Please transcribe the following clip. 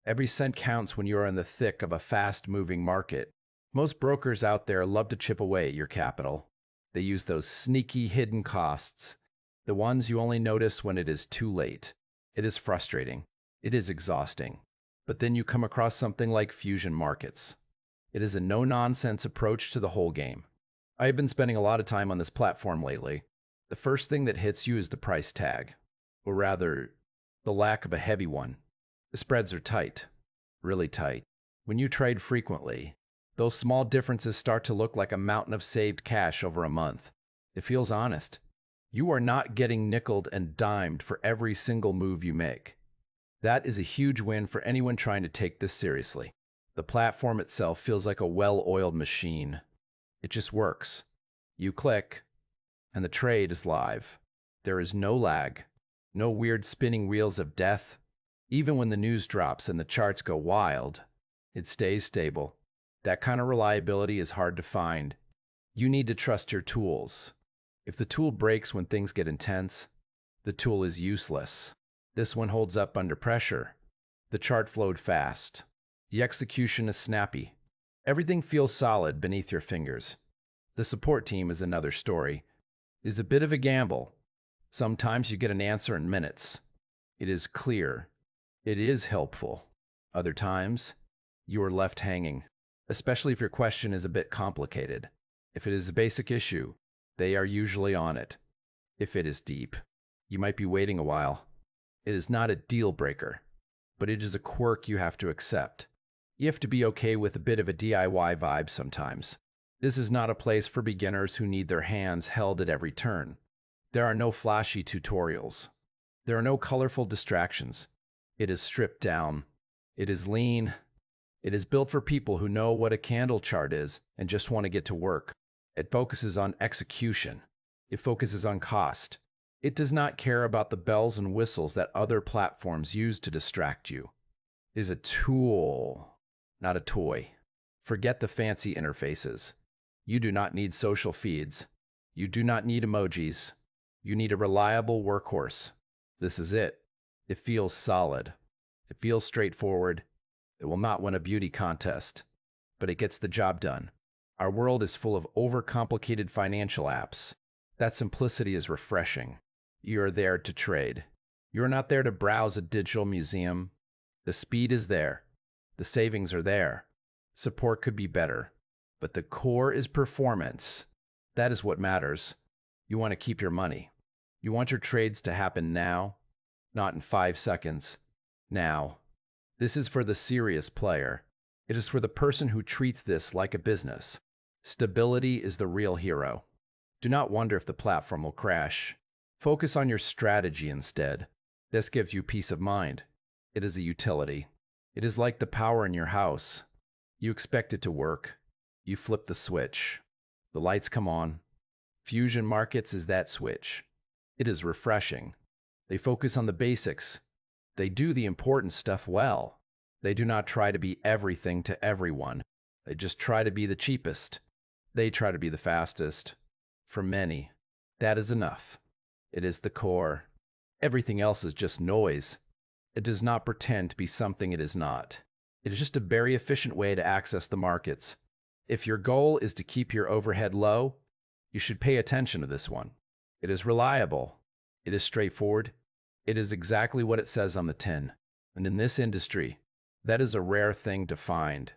Every cent counts when you are in the thick of a fast-moving market. Most brokers out there love to chip away at your capital. They use those sneaky hidden costs, the ones you only notice when it is too late. It is frustrating. It is exhausting. But then you come across something like fusion markets. It is a no-nonsense approach to the whole game. I have been spending a lot of time on this platform lately. The first thing that hits you is the price tag, or rather, the lack of a heavy one. The spreads are tight, really tight. When you trade frequently, those small differences start to look like a mountain of saved cash over a month. It feels honest. You are not getting nickeled and dimed for every single move you make. That is a huge win for anyone trying to take this seriously. The platform itself feels like a well-oiled machine. It just works. You click, and the trade is live. There is no lag, no weird spinning wheels of death. Even when the news drops and the charts go wild, it stays stable. That kind of reliability is hard to find. You need to trust your tools. If the tool breaks when things get intense, the tool is useless. This one holds up under pressure. The charts load fast. The execution is snappy. Everything feels solid beneath your fingers. The support team is another story. It is a bit of a gamble. Sometimes you get an answer in minutes. It is clear. It is helpful. Other times, you are left hanging, especially if your question is a bit complicated. If it is a basic issue, they are usually on it. If it is deep, you might be waiting a while. It is not a deal breaker, but it is a quirk you have to accept. You have to be okay with a bit of a DIY vibe sometimes. This is not a place for beginners who need their hands held at every turn. There are no flashy tutorials. There are no colorful distractions. It is stripped down. It is lean. It is built for people who know what a candle chart is and just want to get to work. It focuses on execution. It focuses on cost. It does not care about the bells and whistles that other platforms use to distract you. It is a tool, not a toy. Forget the fancy interfaces. You do not need social feeds. You do not need emojis. You need a reliable workhorse. This is it. It feels solid. It feels straightforward. It will not win a beauty contest, but it gets the job done. Our world is full of overcomplicated financial apps. That simplicity is refreshing. You are there to trade. You are not there to browse a digital museum. The speed is there. The savings are there. Support could be better, but the core is performance. That is what matters. You want to keep your money. You want your trades to happen now, not in 5 seconds. Now. This is for the serious player. It is for the person who treats this like a business. Stability is the real hero. Do not wonder if the platform will crash. Focus on your strategy instead. This gives you peace of mind. It is a utility. It is like the power in your house. You expect it to work. You flip the switch. The lights come on. Fusion Markets is that switch. It is refreshing. They focus on the basics. They do the important stuff well. They do not try to be everything to everyone. They just try to be the cheapest. They try to be the fastest. For many, that is enough. It is the core. Everything else is just noise. It does not pretend to be something it is not. It is just a very efficient way to access the markets. If your goal is to keep your overhead low, you should pay attention to this one. It is reliable. It is straightforward. It is exactly what it says on the tin. And in this industry, that is a rare thing to find.